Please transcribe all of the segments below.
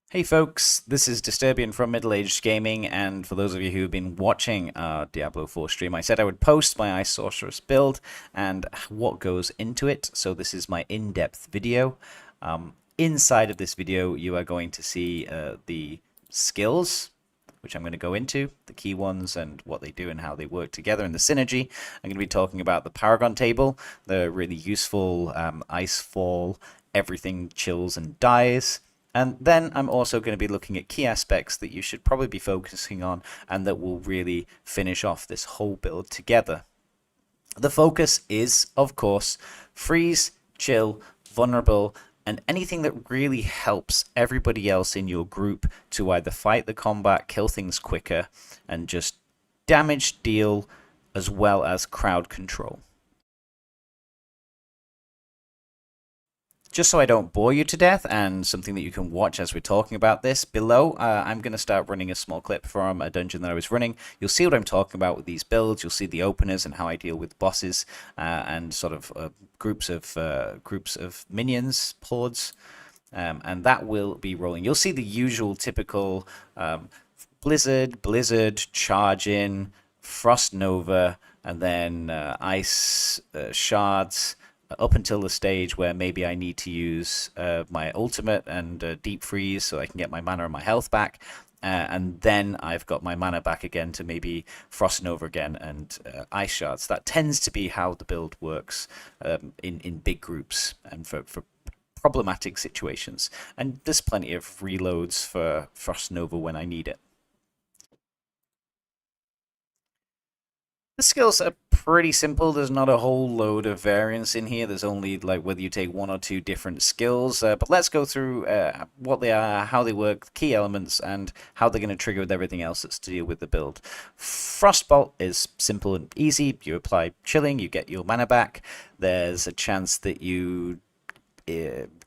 Hey folks, this is Disturbian from Middle Aged Gaming, and for those of you who've been watching our Diablo 4 stream, I said I would post my Ice Sorceress build and what goes into it. So this is my in-depth video. Inside of this video, you are going to see the skills, which I'm going to go into, the key ones and what they do and how they work together, and the synergy. I'm going to be talking about the Paragon table, the really useful ice fall, everything chills and dies. And then I'm also going to be looking at key aspects that you should probably be focusing on and that will really finish off this whole build together. The focus is, of course, freeze, chill, vulnerable, and anything that really helps everybody else in your group to either fight the combat, kill things quicker, and just damage deal as well as crowd control. Just so I don't bore you to death, and something that you can watch as we're talking about this, below I'm going to start running a small clip from a dungeon that I was running. You'll see what I'm talking about with these builds. You'll see the openers and how I deal with bosses and sort of groups of minions, hordes, and that will be rolling. You'll see the usual typical blizzard, charge in, frost nova, and then ice shards, up until the stage where maybe I need to use my ultimate and deep freeze so I can get my mana and my health back. And then I've got my mana back again to maybe frost nova again and ice shards. That tends to be how the build works in big groups and for problematic situations. And there's plenty of reloads for frost nova when I need it. The skills are pretty simple. There's not a whole load of variance in here. There's only like whether you take one or two different skills. But let's go through what they are, how they work, key elements, and how they're going to trigger with everything else that's to deal with the build. Frostbolt is simple and easy. You apply chilling, you get your mana back. There's a chance that you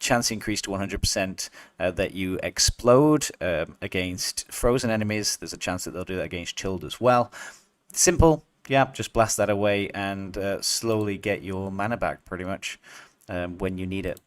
chance increase to 100% that you explode against frozen enemies. There's a chance that they'll do that against chilled as well. Simple. Yeah, just blast that away and slowly get your mana back pretty much when you need it.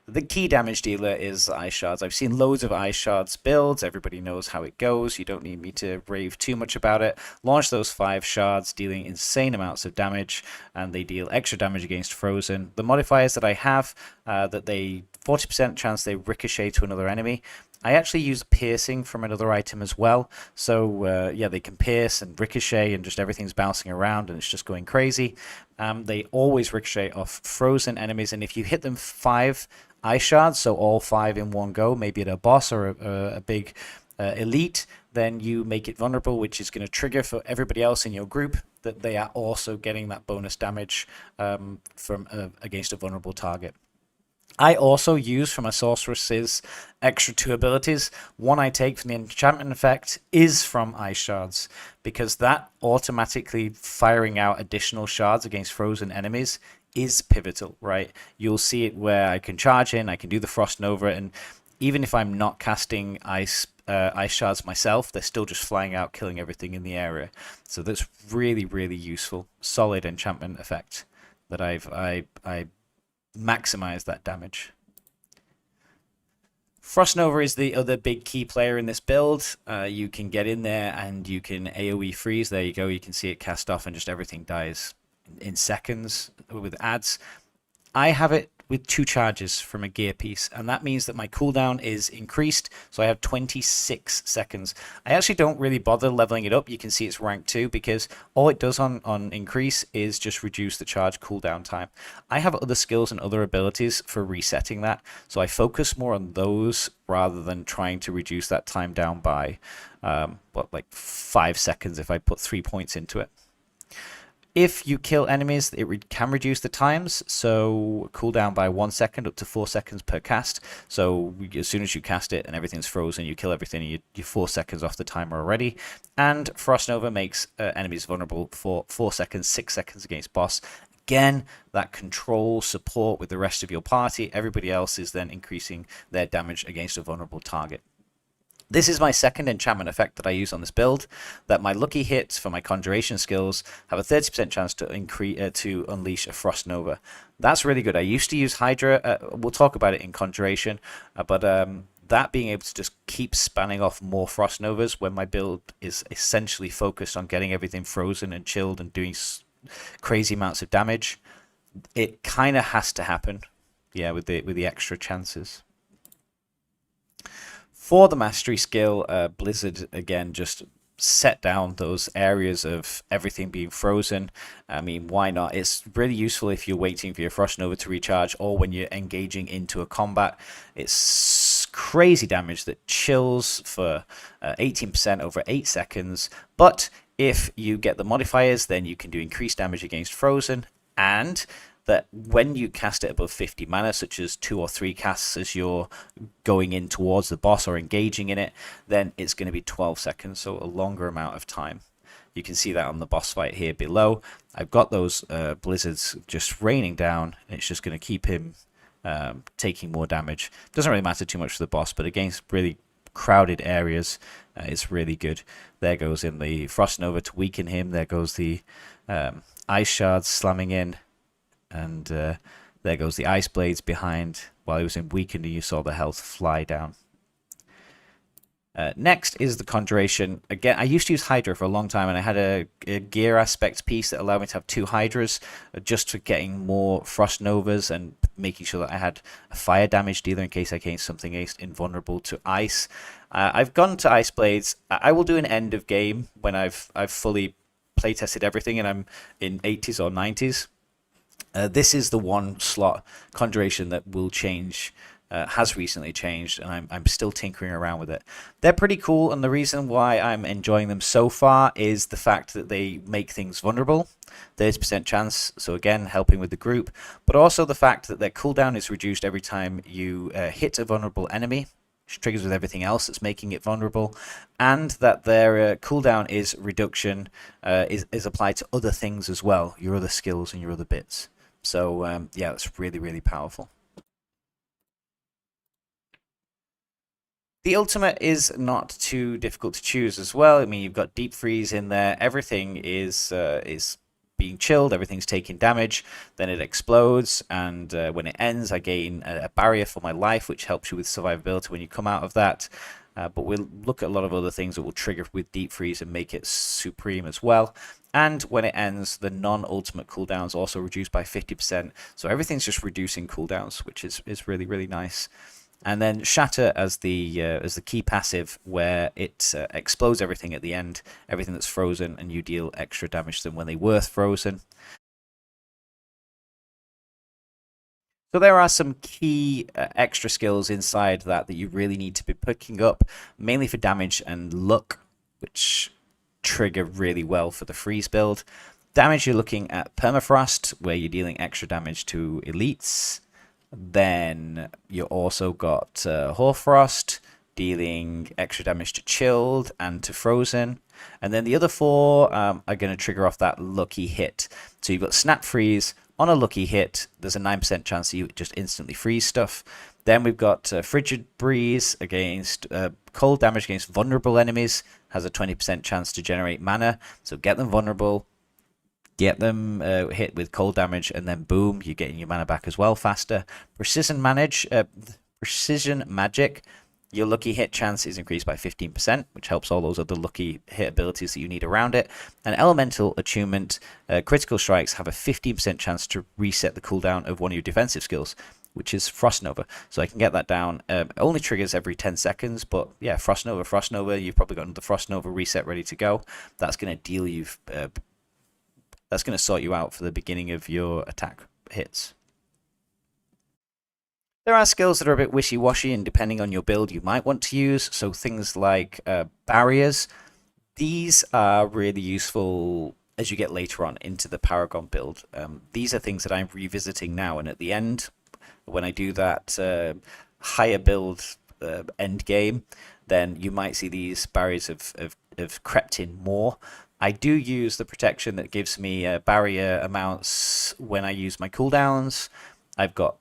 The key damage dealer is Ice Shards. I've seen loads of Ice Shards builds. Everybody knows how it goes. You don't need me to rave too much about it. Launch those 5 shards, dealing insane amounts of damage, and they deal extra damage against Frozen. The modifiers that I have, that they 40% chance they ricochet to another enemy. I actually use piercing from another item as well. So yeah, they can pierce and ricochet and just everything's bouncing around and it's just going crazy. They always ricochet off frozen enemies, and if you hit them 5 ice shards, so all 5 in one go, maybe at a boss or a big elite, then you make it vulnerable, which is going to trigger for everybody else in your group that they are also getting that bonus damage from against a vulnerable target. I also use for my Sorceress's extra 2 abilities. One I take from the enchantment effect is from Ice Shards, because that automatically firing out additional shards against frozen enemies is pivotal, right? You'll see it where I can charge in, I can do the Frost Nova, and even if I'm not casting ice shards myself, they're still just flying out, killing everything in the area. So that's really, really useful. Solid enchantment effect that I maximize that damage. Frost Nova is the other big key player in this build. You can get in there and you can AoE freeze. There you go. You can see it cast off and just everything dies in seconds with ads. I have it with 2 charges from a gear piece, and that means that my cooldown is increased, so I have 26 seconds. I actually don't really bother leveling it up. You can see it's rank 2 because all it does on increase is just reduce the charge cooldown time. I have other skills and other abilities for resetting that, so I focus more on those rather than trying to reduce that time down by like 5 seconds if I put 3 points into it. If you kill enemies, it can reduce the times, so cooldown by 1 second up to 4 seconds per cast. So as soon as you cast it and everything's frozen, you kill everything, and you're 4 seconds off the timer already. And Frost Nova makes enemies vulnerable for 4 seconds, 6 seconds against boss. Again, that control support with the rest of your party. Everybody else is then increasing their damage against a vulnerable target. This is my second enchantment effect that I use on this build, that my lucky hits for my conjuration skills have a 30% chance to unleash a Frost Nova. That's really good. I used to use Hydra. We'll talk about it in conjuration, but that being able to just keep spanning off more Frost Novas when my build is essentially focused on getting everything frozen and chilled and doing crazy amounts of damage, it kind of has to happen. Yeah, with the extra chances. For the mastery skill, Blizzard again just set down those areas of everything being frozen. I mean, why not? It's really useful if you're waiting for your Frost Nova to recharge or when you're engaging into a combat. It's crazy damage that chills for 18% over 8 seconds. But if you get the modifiers, then you can do increased damage against frozen, and that when you cast it above 50 mana, such as 2 or 3 casts as you're going in towards the boss or engaging in it, then it's going to be 12 seconds, so a longer amount of time. You can see that on the boss fight here below. I've got those blizzards just raining down, and it's just going to keep him taking more damage. Doesn't really matter too much for the boss, but against really crowded areas, it's really good. There goes in the Frost Nova to weaken him. There goes the Ice Shards slamming in. And there goes the Ice Blades behind. While he was in weakened, you saw the health fly down. Next is the conjuration. Again, I used to use Hydra for a long time, and I had a gear aspect piece that allowed me to have 2 Hydras, just for getting more Frost Novas and making sure that I had a fire damage dealer in case I came something invulnerable to ice. I've gone to Ice Blades. I will do an end of game when I've fully playtested everything and I'm in 80s or 90s. This is the one slot conjuration that will change, has recently changed, and I'm still tinkering around with it. They're pretty cool, and the reason why I'm enjoying them so far is the fact that they make things vulnerable, 30% chance, so again, helping with the group, but also the fact that their cooldown is reduced every time you hit a vulnerable enemy, which triggers with everything else that's making it vulnerable, and that their cooldown is reduction is applied to other things as well, your other skills and your other bits. So, yeah, it's really, really powerful. The ultimate is not too difficult to choose as well. I mean, you've got Deep Freeze in there. Everything is being chilled. Everything's taking damage. Then it explodes, and when it ends, I gain a barrier for my life, which helps you with survivability when you come out of that. But we'll look at a lot of other things that will trigger with Deep Freeze and make it supreme as well. And when it ends, the non-ultimate cooldowns also reduced by 50%. So everything's just reducing cooldowns, which is really, really nice. And then Shatter as the key passive, where it explodes everything at the end, everything that's frozen, and you deal extra damage to them when they were frozen. So there are some key extra skills inside that you really need to be picking up, mainly for damage and luck, which trigger really well for the freeze build. Damage, you're looking at Permafrost, where you're dealing extra damage to elites. Then you also got Hoarfrost, dealing extra damage to chilled and to frozen. And then the other 4 are going to trigger off that lucky hit. So you've got Snap Freeze. On a lucky hit, there's a 9% chance that you just instantly freeze stuff. Then we've got Frigid Breeze against cold damage against vulnerable enemies. Has a 20% chance to generate mana. So get them vulnerable, get them hit with cold damage, and then boom, you're getting your mana back as well faster. Precision Magic. Your lucky hit chance is increased by 15%, which helps all those other lucky hit abilities that you need around it. And Elemental Attunement, critical strikes have a 15% chance to reset the cooldown of one of your defensive skills, which is Frost Nova. So I can get that down. It only triggers every 10 seconds, but yeah, Frost Nova, you've probably got the Frost Nova reset ready to go. That's going to deal you, that's going to sort you out for the beginning of your attack hits. There are skills that are a bit wishy-washy, and depending on your build, you might want to use. So things like barriers, these are really useful as you get later on into the Paragon build. These are things that I'm revisiting now, and at the end, when I do that higher build end game, then you might see these barriers have crept in more. I do use the protection that gives me barrier amounts when I use my cooldowns. I've got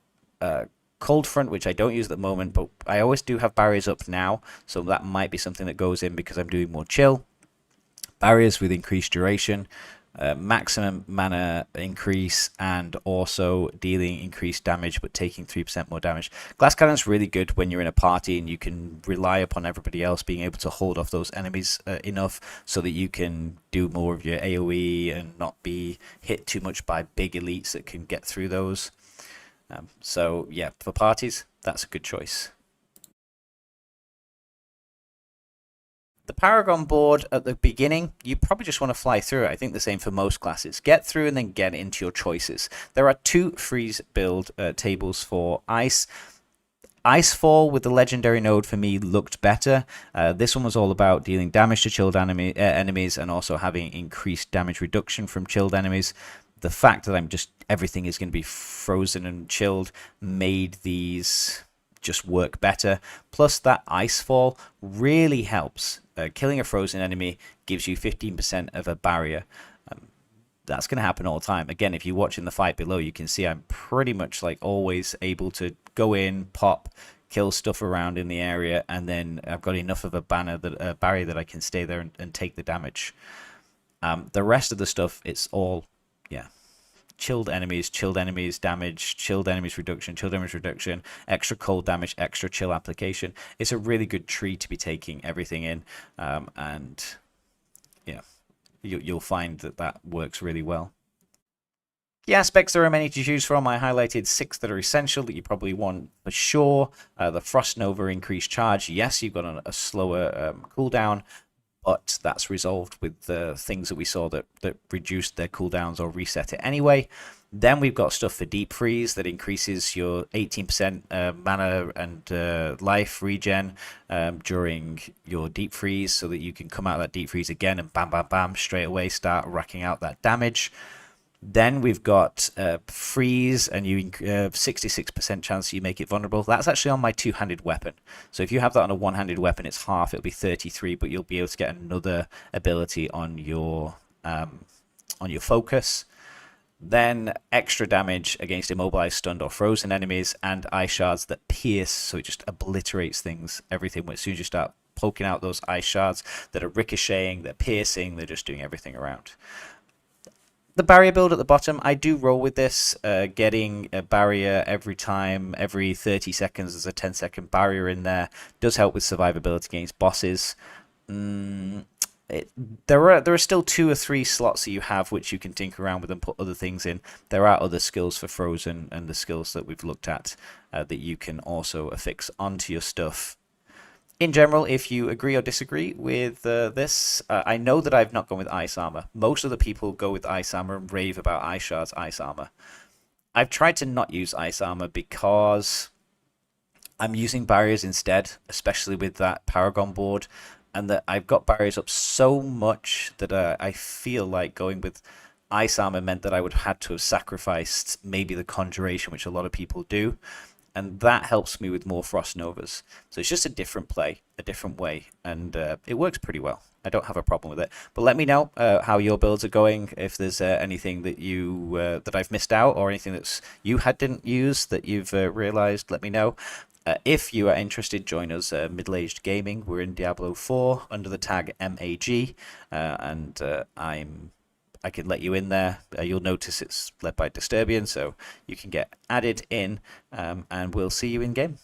Cold Front, which I don't use at the moment, but I always do have barriers up now, so that might be something that goes in because I'm doing more chill. Barriers with increased duration. maximum mana increase, and also dealing increased damage but taking 3% more damage. Glass Cannon's really good when you're in a party and you can rely upon everybody else being able to hold off those enemies enough so that you can do more of your AoE and not be hit too much by big elites that can get through those. So yeah, for parties, that's a good choice. The Paragon board at the beginning, you probably just want to fly through it. I think the same for most classes. Get through and then get into your choices. There are two freeze build tables for Ice. Icefall with the legendary node for me looked better. This one was all about dealing damage to chilled enemies and also having increased damage reduction from chilled enemies. The fact that everything is going to be frozen and chilled made these just work better. Plus, that Icefall really helps. Killing a frozen enemy gives you 15% of a barrier. That's going to happen all the time. Again, if you watch in the fight below, you can see I'm pretty much like always able to go in, pop, kill stuff around in the area, and then I've got enough of a barrier that I can stay there and take the damage. The rest of the stuff, it's all, yeah, chilled enemies damage, chilled enemies reduction, extra cold damage, extra chill application. It's a really good tree to be taking everything in, and yeah, you'll find that works really well. The aspects, there are many to choose from. I highlighted 6 that are essential that you probably want for sure. The Frost Nova increased charge. Yes, you've got a slower cooldown, but that's resolved with the things that we saw that reduced their cooldowns or reset it anyway. Then we've got stuff for Deep Freeze that increases your 18% mana and life regen during your Deep Freeze so that you can come out of that Deep Freeze again and bam, bam, bam, straight away start racking out that damage. Then we've got freeze, and you have 66% chance you make it vulnerable. That's actually on my two-handed weapon. So if you have that on a one-handed weapon, it's half. It'll be 33, but you'll be able to get another ability on your focus. Then extra damage against immobilized, stunned, or frozen enemies, and ice shards that pierce. So it just obliterates things, everything. As soon as you start poking out those ice shards that are ricocheting, they're piercing, they're just doing everything around. The barrier build at the bottom, I do roll with this. Getting a barrier every 30 seconds, there's a 10-second barrier in there. Does help with survivability against bosses. There are still 2 or 3 slots that you have which you can tinker around with and put other things in. There are other skills for Frozen and the skills that we've looked at that you can also affix onto your stuff. In general, if you agree or disagree with this, I know that I've not gone with Ice Armour. Most of the people go with Ice Armour and rave about Ice Shards, Ice Armour. I've tried to not use Ice Armour because I'm using barriers instead, especially with that Paragon board, and that I've got barriers up so much that I feel like going with Ice Armour meant that I would have had to have sacrificed maybe the conjuration, which a lot of people do. And that helps me with more Frost Novas. So it's just a different play, a different way, and it works pretty well. I don't have a problem with it. But let me know how your builds are going. If there's anything that that I've missed out, or anything that you didn't use that you've realized, let me know. If you are interested, join us, Middle-Aged Gaming. We're in Diablo 4 under the tag MAG, and I can let you in there. You'll notice it's led by Disturbian, so you can get added in, and we'll see you in game.